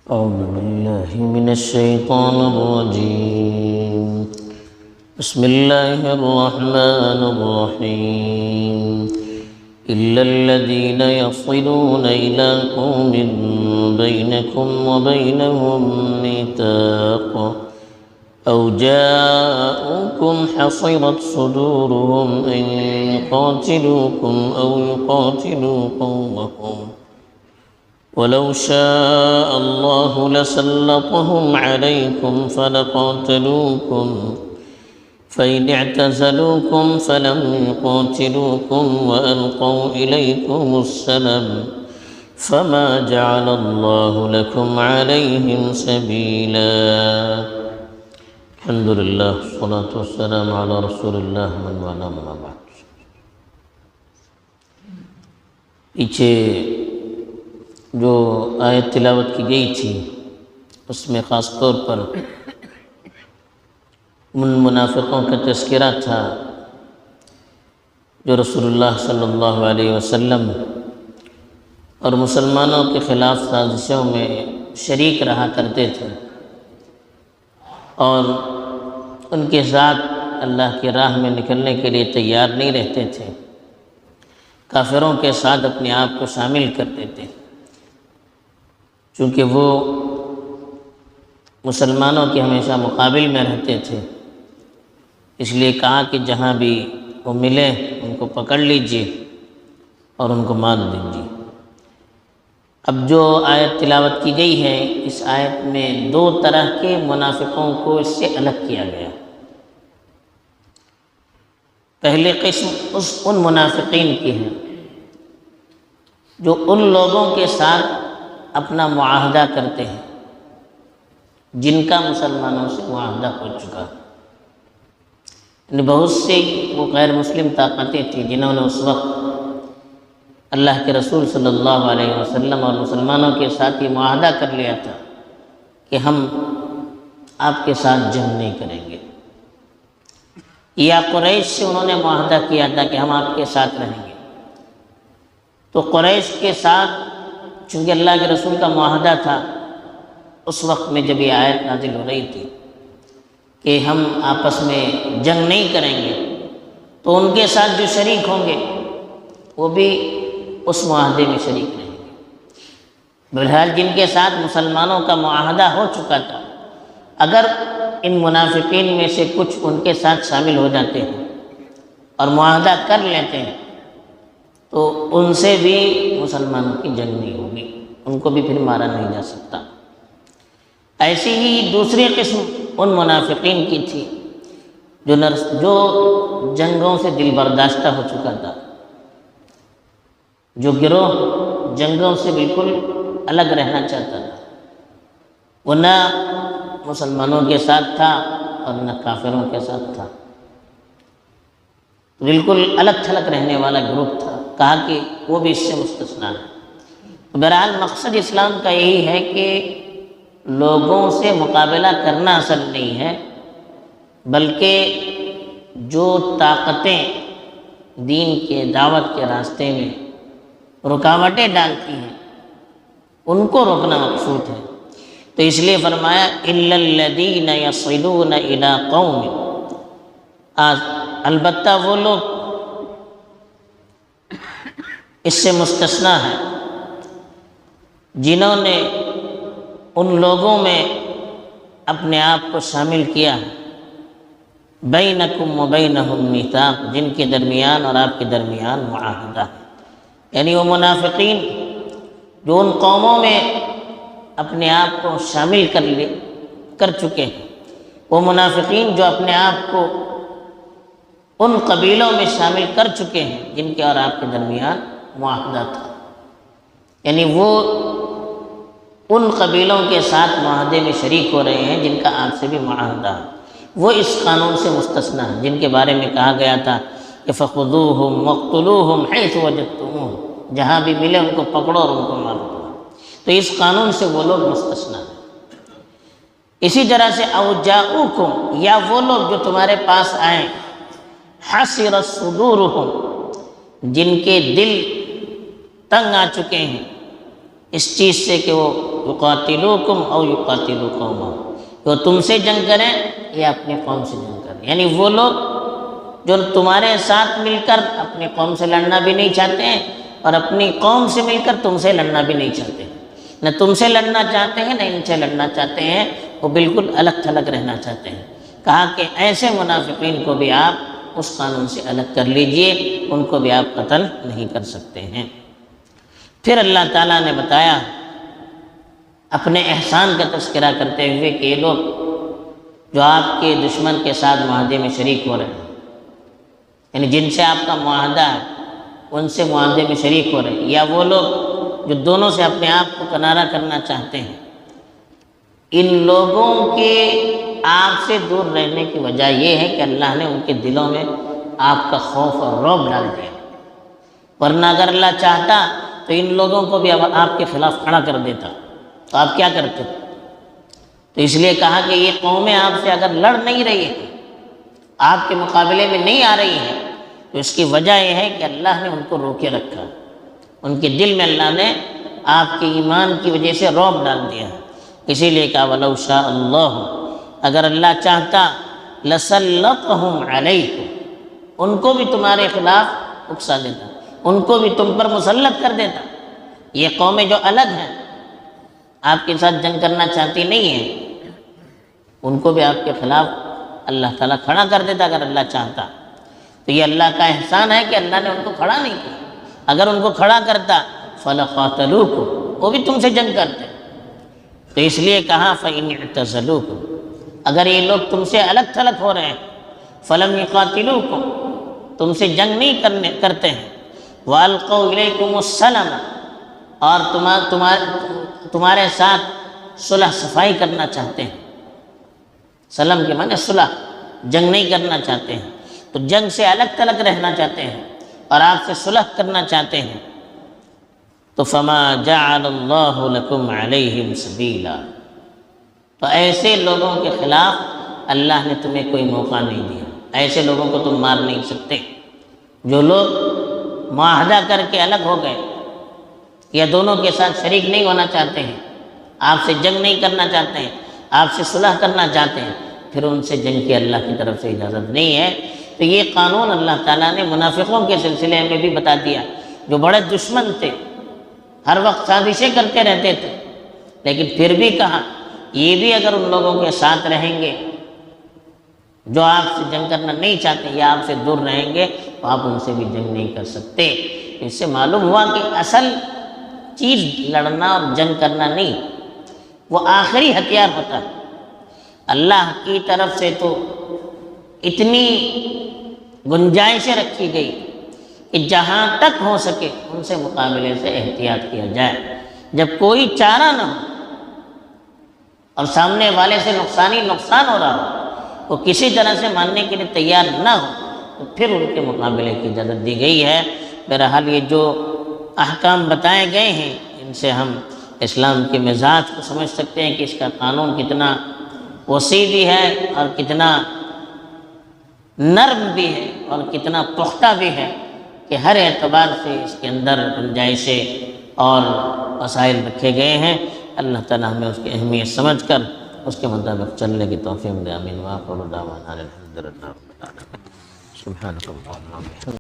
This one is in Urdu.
أعوذ بالله من الشيطان الرجيم. بسم الله الرحمن الرحيم. إلا الذين يصلون إلى قوم بينكم وبينهم ميثاق أو جاءوكم حصرت صدورهم أن يقاتلوكم أو يقاتلوا قومهم ولو شاء الله لسلطهم عليكم فلقاتلوكم فإن اعتزلوكم فلم يقاتلوكم وألقوا إليكم السلم فما جعل الله لكم عليهم سبيلا. الحمد لله والصلاة والسلام على رسول الله من والاه أما بعد. پیچھے جو آیت تلاوت کی گئی تھی اس میں خاص طور پر ان منافقوں کا تذکرہ تھا جو رسول اللہ صلی اللہ علیہ وسلم اور مسلمانوں کے خلاف سازشوں میں شریک رہا کرتے تھے اور ان کے ساتھ اللہ کی راہ میں نکلنے کے لیے تیار نہیں رہتے تھے، کافروں کے ساتھ اپنے آپ کو شامل کرتے تھے، چونکہ وہ مسلمانوں کے ہمیشہ مقابل میں رہتے تھے، اس لیے کہا کہ جہاں بھی وہ ملے ان کو پکڑ لیجئے اور ان کو مار دیجئے۔ اب جو آیت تلاوت کی گئی ہے اس آیت میں دو طرح کے منافقوں کو اس سے الگ کیا گیا۔ پہلی قسم ان منافقین کی ہے جو ان لوگوں کے ساتھ اپنا معاہدہ کرتے ہیں جن کا مسلمانوں سے معاہدہ ہو چکا، یعنی بہت سی وہ غیر مسلم طاقتیں تھیں جنہوں نے اس وقت اللہ کے رسول صلی اللہ علیہ وسلم اور مسلمانوں کے ساتھ یہ معاہدہ کر لیا تھا کہ ہم آپ کے ساتھ جنگ نہیں کریں گے، یا قریش سے انہوں نے معاہدہ کیا تھا کہ ہم آپ کے ساتھ رہیں گے۔ تو قریش کے ساتھ چونکہ اللہ کے رسول کا معاہدہ تھا، اس وقت میں جب یہ آیت نازل ہو رہی تھی کہ ہم آپس میں جنگ نہیں کریں گے، تو ان کے ساتھ جو شریک ہوں گے وہ بھی اس معاہدے میں شریک رہیں گے۔ بہرحال جن کے ساتھ مسلمانوں کا معاہدہ ہو چکا تھا، اگر ان منافقین میں سے کچھ ان کے ساتھ شامل ہو جاتے ہیں اور معاہدہ کر لیتے ہیں تو ان سے بھی مسلمانوں کی جنگ نہیں ہوگی، ان کو بھی پھر مارا نہیں جا سکتا۔ ایسی ہی دوسری قسم ان منافقین کی تھی جو جنگوں سے دل برداشتہ ہو چکا تھا، جو گروہ جنگوں سے بالکل الگ رہنا چاہتا تھا، وہ نہ مسلمانوں کے ساتھ تھا اور نہ کافروں کے ساتھ تھا، بالکل الگ تھلگ رہنے والا گروپ تھا، کہا کہ وہ بھی اس سے مستثنا ہے۔ بہرحال مقصد اسلام کا یہی ہے کہ لوگوں سے مقابلہ کرنا اصل نہیں ہے، بلکہ جو طاقتیں دین کے دعوت کے راستے میں رکاوٹیں ڈالتی ہیں ان کو روکنا مقصود ہے۔ تو اس لیے فرمایا اِلَّا الَّذِينَ يَصِلُونَ إِلَىٰ قَوْمٍ، البتہ وہ لوگ اس سے مستثنا ہیں جنہوں نے ان لوگوں میں اپنے آپ کو شامل کیا ہے، بینکم وبینہم میثاق، جن کے درمیان اور آپ کے درمیان معاہدہ ہے، یعنی وہ منافقین جو ان قوموں میں اپنے آپ کو شامل کر چکے ہیں، وہ منافقین جو اپنے آپ کو ان قبیلوں میں شامل کر چکے ہیں جن کے اور آپ کے درمیان معاہدہ تھا، یعنی وہ ان قبیلوں کے ساتھ معاہدے میں شریک ہو رہے ہیں جن کا آپ سے بھی معاہدہ ہے، وہ اس قانون سے مستثنا ہے جن کے بارے میں کہا گیا تھا کہ فَخُذُوهُمْ وَاقْتُلُوهُمْ حَيْثُ وَجَدتُّمُوهُمْ، جہاں بھی ملے ان کو پکڑو اور ان کو مارو۔ تو اس قانون سے وہ لوگ مستثنا ہیں۔ اسی طرح سے أَوْ جَاءُوكُمْ، یا وہ لوگ جو تمہارے پاس آئیں، حَصِرَتْ صُدُورُهُمْ، جن کے دل تنگ آ چکے ہیں، اس چیز سے کہ وہ یقاتلوکم او یقاتلوا قومہم، وہ تم سے جنگ کریں یا اپنی قوم سے جنگ کریں، یعنی وہ لوگ جو تمہارے ساتھ مل کر اپنی قوم سے لڑنا بھی نہیں چاہتے ہیں اور اپنی قوم سے مل کر تم سے لڑنا بھی نہیں چاہتے، نہ تم سے لڑنا چاہتے ہیں نہ ان سے لڑنا چاہتے ہیں، وہ بالکل الگ تھلگ رہنا چاہتے ہیں۔ کہا کہ ایسے منافقین کو بھی آپ اس قانون سے الگ کر لیجئے، ان کو بھی آپ قتل نہیں کر سکتے ہیں۔ پھر اللہ تعالیٰ نے بتایا اپنے احسان کا تذکرہ کرتے ہوئے کہ یہ لوگ جو آپ کے دشمن کے ساتھ معاہدے میں شریک ہو رہے ہیں، یعنی جن سے آپ کا معاہدہ ہے ان سے معاہدے میں شریک ہو رہے ہیں، یا وہ لوگ جو دونوں سے اپنے آپ کو کنارہ کرنا چاہتے ہیں، ان لوگوں کے آپ سے دور رہنے کی وجہ یہ ہے کہ اللہ نے ان کے دلوں میں آپ کا خوف اور رعب ڈال دیا، ورنہ اگر اللہ چاہتا تو ان لوگوں کو بھی آپ کے خلاف کھڑا کر دیتا، تو آپ کیا کرتے؟ تو اس لیے کہا کہ یہ قومیں آپ سے اگر لڑ نہیں رہی ہیں، آپ کے مقابلے میں نہیں آ رہی ہیں، تو اس کی وجہ یہ ہے کہ اللہ نے ان کو روکے رکھا، ان کے دل میں اللہ نے آپ کے ایمان کی وجہ سے رعب ڈال دیا۔ اسی لیے کہا وَلَوْ شَاءَ اللَّهُ، اگر اللہ چاہتا لَسَلَّطَهُمْ عَلَيْكُمْ، ان کو بھی تمہارے خلاف اکسا دیتا، ان کو بھی تم پر مسلط کر دیتا۔ یہ قومیں جو الگ ہیں، آپ کے ساتھ جنگ کرنا چاہتی نہیں ہیں، ان کو بھی آپ کے خلاف اللہ تعالیٰ کھڑا کر دیتا اگر اللہ چاہتا۔ تو یہ اللہ کا احسان ہے کہ اللہ نے ان کو کھڑا نہیں کیا، اگر ان کو کھڑا کرتا فَلَقَاتَلُوكُمْ، وہ بھی تم سے جنگ کرتے۔ تو اس لیے کہا فَإِنِ اعْتَزَلُوكُمْ، اگر یہ لوگ تم سے الگ تھلگ ہو رہے ہیں، فَلَمْ يُقَاتِلُوكُمْ، تم سے جنگ نہیں کرتے ہیں، وَأَلْقَوْا إِلَيْكُمُ السَّلَمَ، اور تمہارے ساتھ صلح صفائی کرنا چاہتے ہیں، سلم کے معنی صلح، جنگ نہیں کرنا چاہتے ہیں، تو جنگ سے الگ تلگ رہنا چاہتے ہیں اور آپ سے صلح کرنا چاہتے ہیں، تو فَمَا جَعَلَ اللَّهُ لَكُمْ عَلَيْهِمْ سَبِيلًا، تو ایسے لوگوں کے خلاف اللہ نے تمہیں کوئی موقع نہیں دیا، ایسے لوگوں کو تم مار نہیں سکتے، جو لوگ معاہدہ کر کے الگ ہو گئے یا دونوں کے ساتھ شریک نہیں ہونا چاہتے ہیں، آپ سے جنگ نہیں کرنا چاہتے ہیں، آپ سے صلح کرنا چاہتے ہیں، پھر ان سے جنگ کی اللہ کی طرف سے اجازت نہیں ہے۔ تو یہ قانون اللہ تعالیٰ نے منافقوں کے سلسلے میں بھی بتا دیا، جو بڑے دشمن تھے، ہر وقت سازشیں کرتے رہتے تھے، لیکن پھر بھی کہا یہ بھی اگر ان لوگوں کے ساتھ رہیں گے جو آپ سے جنگ کرنا نہیں چاہتے یا آپ سے دور رہیں گے، تو آپ ان سے بھی جنگ نہیں کر سکتے۔ اس سے معلوم ہوا کہ اصل چیز لڑنا اور جنگ کرنا نہیں، وہ آخری ہتھیار ہوتا ہے۔ اللہ کی طرف سے تو اتنی گنجائشیں رکھی گئی کہ جہاں تک ہو سکے ان سے مقابلے سے احتیاط کیا جائے، جب کوئی چارہ نہ ہو اور سامنے والے سے نقصان ہو رہا ہو، وہ کسی طرح سے ماننے کے لیے تیار نہ ہو، تو پھر ان کے مقابلے کی اجازت دی گئی ہے۔ بہرحال یہ جو احکام بتائے گئے ہیں، ان سے ہم اسلام کے مزاج کو سمجھ سکتے ہیں کہ اس کا قانون کتنا وسیع بھی ہے اور کتنا نرم بھی ہے اور کتنا پختہ بھی ہے، کہ ہر اعتبار سے اس کے اندر گنجائشیں اور وسائل رکھے گئے ہیں۔ اللہ تعالیٰ ہمیں اس کی اہمیت سمجھ کر اس کے مطابق چلنے کی توفیق دے، آمین۔ وآخر دعوانا الحمد للہ رب العالمین۔ سبحانک اللہم